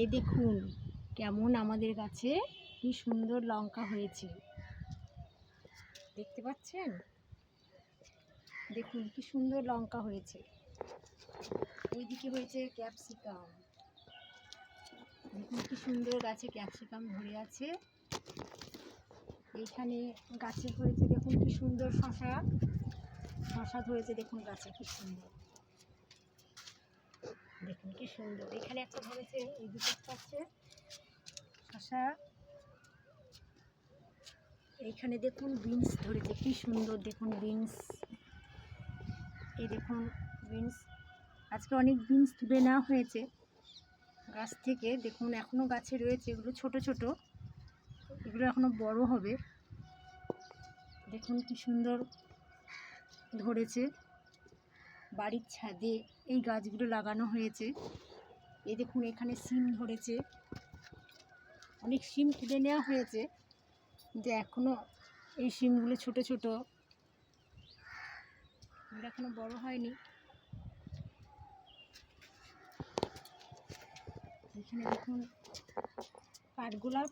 এই দেখুন কেমন আমাদের গাছে কি সুন্দর লঙ্কা হয়েছে, দেখতে পাচ্ছেন? দেখুন কি সুন্দর লঙ্কা হয়েছে। ওইদিকে হয়েছে ক্যাপসিকাম, দেখুন কি সুন্দর গাছে ক্যাপসিকাম ধরে আছে। এইখানে গাছে হয়েছে দেখুন কি সুন্দর শশা, শশা ধরেছে দেখুন গাছে কি সুন্দর, দেখুন কি সুন্দর। এখানে একটা ধরেছে, এই দুটো আছে শশা। এইখানে দেখুন বিনস ধরেছে কি সুন্দর, দেখুন বিনস। এই দেখুন বিনস, আজকে অনেক বিনস তুলে নেওয়া হয়েছে গাছ থেকে। দেখুন এখনো গাছে রয়েছে, এগুলো ছোট ছোট, এগুলো এখনো বড় হবে। দেখুন কি সুন্দর ধরেছে। বাড়ির ছাদে এই গাছগুলো লাগানো হয়েছে। এই দেখুন এখানে সিম ধরেছে, অনেক সিম তুলে নেওয়া হয়েছে, যে এখনো এই সিমগুলো ছোট ছোট, এগুলো এখনো বড় হয়নি। এখানে দেখুন কাঠগোলাপ,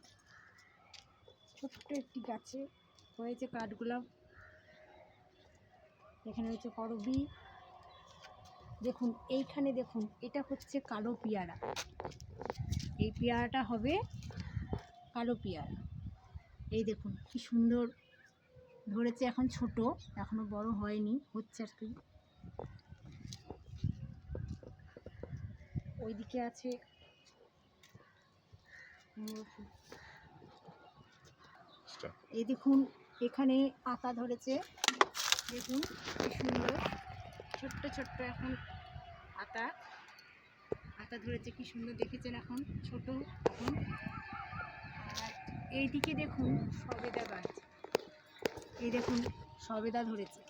ছোট্ট একটি গাছে হয়েছে কাঠগোলাপ। এখানে হচ্ছে করবি। দেখুন এইখানে দেখুন, এটা হচ্ছে কালো পেয়ারা। এই পেয়ারাটা হবে কালো পেয়ারা। এই দেখুন কি সুন্দর ধরেছে, এখন ছোট, এখনো বড় হয়নি, হচ্ছে আর কি। ওইদিকে আছে এই দেখুন এখানে আতা ধরেছে, দেখুন কি সুন্দর, ছোট্ট ছোট্ট এখন আতা, আতা ধরেছে কি সুন্দর, দেখেছেন এখন ছোট এখন। আর এইদিকে দেখুন সবেদা গাছ, এই দেখুন সবেদা ধরেছে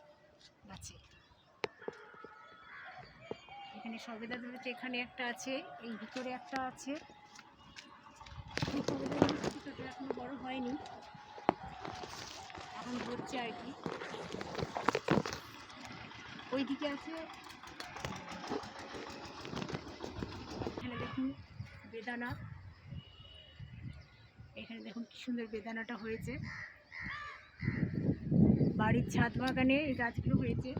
গাছে, এখানে সবেদা ধরেছে। এখানে একটা আছে, এই ভিতরে একটা আছে। এখনো বড় হয়নি, এখন ধরছে আর কি। ওইদিকে আছে, এখানে দেখুন বেদানা, এখানে দেখুন কি সুন্দর বেদানাটা হয়েছে। বাড়ির ছাদ বাগানে এই গাছগুলো হয়েছে।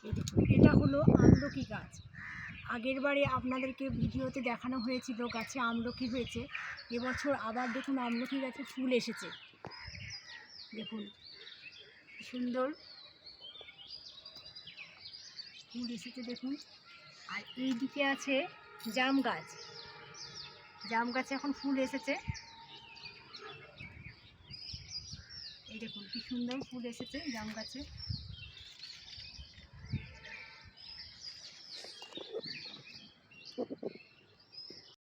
এই দেখুন এটা হলো আমলকি গাছ। আগের বারে আপনাদেরকে ভিডিওতে দেখানো হয়েছিল গাছে আমলকি হয়েছে। এবছর আবার দেখুন আমলকি গাছে ফুল এসেছে, দেখুন সুন্দর ফুল এসেছে দেখুন। আর এই দিকে আছে জাম গাছ, জাম গাছে এখন ফুল এসেছে, এই দেখুন কি সুন্দর ফুল এসেছে জাম গাছে।